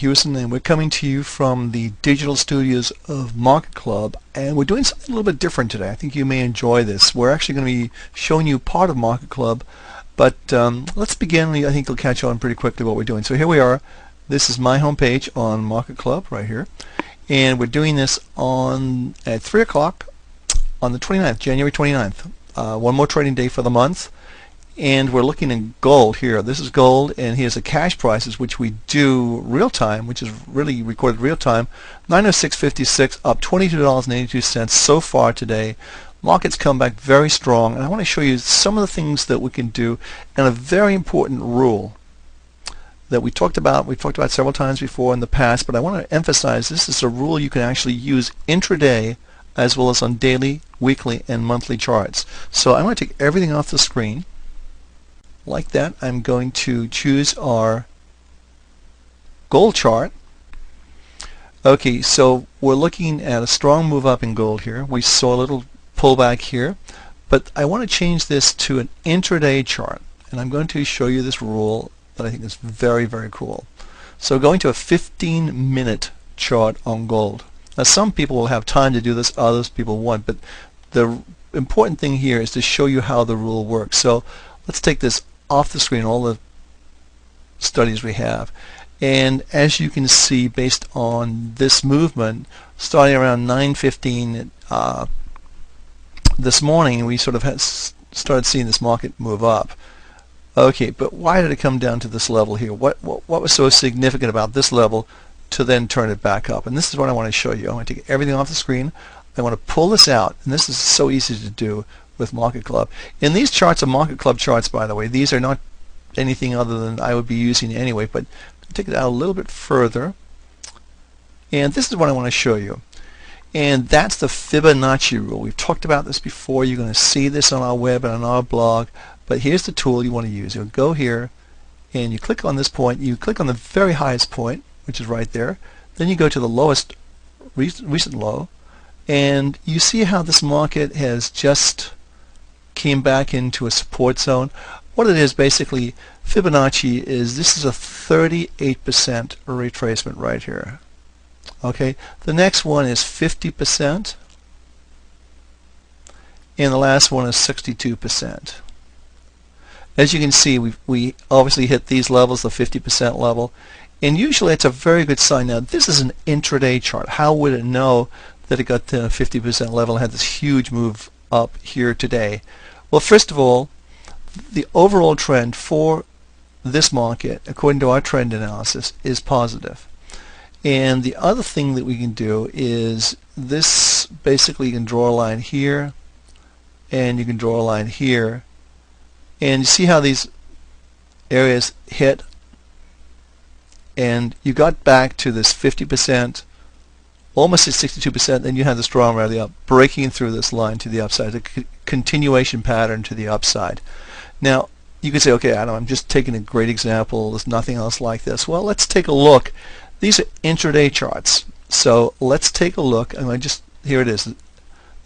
Houston, and we're coming to you from the digital studios of Market Club, and we're doing something a little bit different today. I think you may enjoy this. We're actually going to be showing you part of Market Club, but let's begin. I think you'll catch on pretty quickly what we're doing. So here we are. This is my homepage on Market Club right here, and we're doing this at 3 o'clock on the 29th, January 29th. One more trading day for the month. And we're looking in gold here. This is gold, and here's the cash prices, which we do real time, which is really recorded real time. 906.56, up $22.82 so far today. Markets come back very strong, and I want to show you some of the things that we can do, and a very important rule that we talked about. We've talked about several times before in the past, but I want to emphasize this is a rule you can actually use intraday as well as on daily, weekly, and monthly charts. So I'm going to take everything off the screen. Like that. I'm going to choose our gold chart. Okay, so we're looking at a strong move up in gold here. We saw a little pullback here, but I want to change this to an intraday chart, and I'm going to show you this rule that I think is very, very cool. So going to a 15-minute chart on gold. Now some people will have time to do this, others people won't, but the important thing here is to show you how the rule works. So let's take this off the screen, all the studies we have, and as you can see, based on this movement starting around 9:15 this morning, we sort of started seeing this market move up. Okay, but why did it come down to this level here? What was so significant about this level to then turn it back up? And this is what I want to show you. I want to take everything off the screen. I want to pull this out, and this is so easy to do with Market Club. And these charts are Market Club charts, by the way. These are not anything other than I would be using anyway, but take it out a little bit further. And this is what I want to show you. And that's the Fibonacci rule. We've talked about this before. You're going to see this on our web and on our blog. But here's the tool you want to use. You'll go here, and you click on this point. You click on the very highest point, which is right there. Then you go to the lowest recent low, and you see how this market has just came back into a support zone. What it is basically, Fibonacci is, this is a 38% retracement right here. Okay, the next one is 50%, and the last one is 62%. As you can see, we obviously hit these levels, the 50% level, and usually it's a very good sign. Now this is an intraday chart. How would it know that it got to the 50% level and had this huge move up here today? Well, first of all, the overall trend for this market, according to our trend analysis, is positive. And the other thing that we can do is this, basically you can draw a line here, and you can draw a line here, and you see how these areas hit, and you got back to this 50%, almost at 62%, then you have the strong rally up, breaking through this line to the upside, a continuation pattern to the upside. Now, you could say, okay, Adam, I'm just taking a great example. There's nothing else like this. Well, let's take a look. These are intraday charts. So let's take a look. Here it is.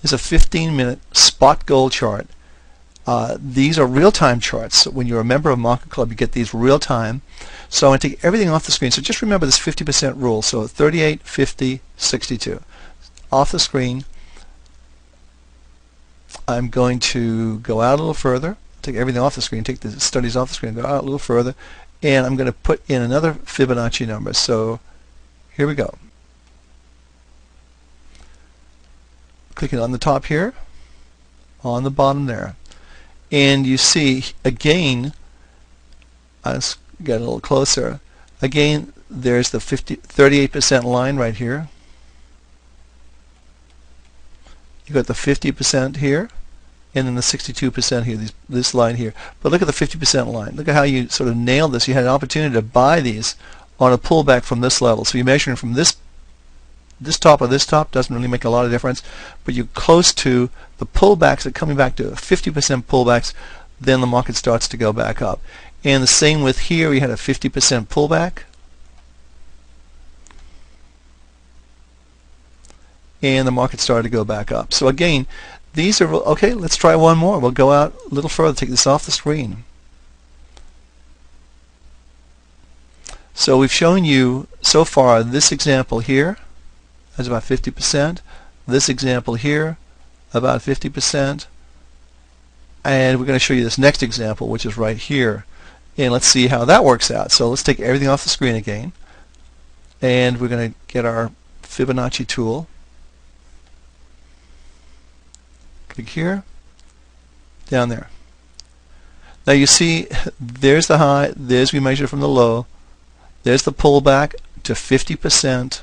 There's a 15-minute spot gold chart. These are real-time charts. So when you're a member of Market Club, you get these real-time. So I'm going to take everything off the screen. So just remember this 50% rule. So 38, 50, 62. Off the screen. I'm going to go out a little further. Take everything off the screen. Take the studies off the screen. Go out a little further. And I'm going to put in another Fibonacci number. So here we go. Clicking on the top here. On the bottom there. And you see, again, let's get a little closer. Again, there's the 38% line right here. You got the 50% here, and then the 62% here, this line here. But look at the 50% line. Look at how you sort of nailed this. You had an opportunity to buy these on a pullback from this level. So you're measuring from this top or this top, doesn't really make a lot of difference, but you're close to the pullbacks that coming back to 50% pullbacks, then the market starts to go back up. And the same with here, we had a 50% pullback, and the market started to go back up. So again, these are, okay, let's try one more. We'll go out a little further, take this off the screen. So we've shown you so far this example here is about 50%, this example here about 50%, and we're going to show you this next example, which is right here. And let's see how that works out. So let's take everything off the screen again, and we're going to get our Fibonacci tool. Click here, down there. Now you see there's the high, there's we measure from the low, there's the pullback to 50%,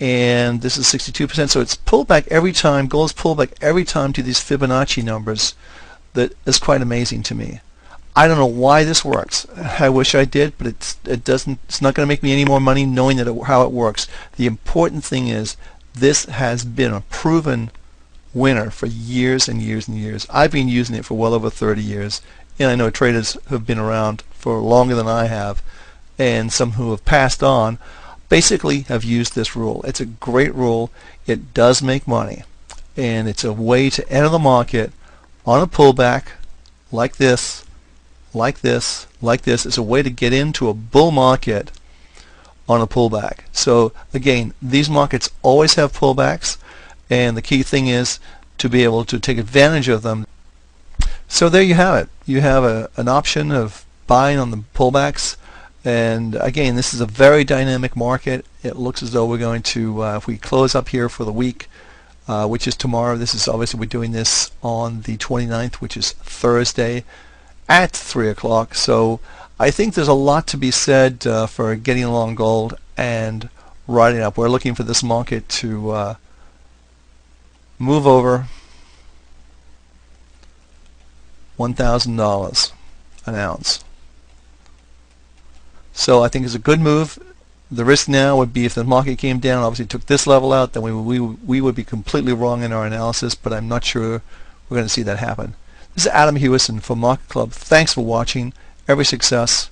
and this is 62%. So it's pulled back every time, gold's pulled back every time to these Fibonacci numbers. That is quite amazing to me. I don't know why this works. I wish I did, but it doesn't. It's not going to make me any more money knowing that how it works. The important thing is this has been a proven winner for years and years and years. I've been using it for well over 30 years, and I know traders who have been around for longer than I have, and some who have passed on basically have used this rule. It's a great rule. It does make money, and it's a way to enter the market on a pullback like this, like this, like this. It's a way to get into a bull market on a pullback. So again, these markets always have pullbacks, and the key thing is to be able to take advantage of them. So there you have it. You have an option of buying on the pullbacks, and again, this is a very dynamic market. It looks as though we're going to, if we close up here for the week, which is tomorrow, this is obviously we're doing this on the 29th, which is Thursday at 3 o'clock. So I think there's a lot to be said for getting along gold and riding up. We're looking for this market to move over $1,000 an ounce. So I think it's a good move. The risk now would be if the market came down, obviously took this level out, then we would be completely wrong in our analysis, but I'm not sure we're going to see that happen. This is Adam Hewison for Market Club. Thanks for watching. Every success.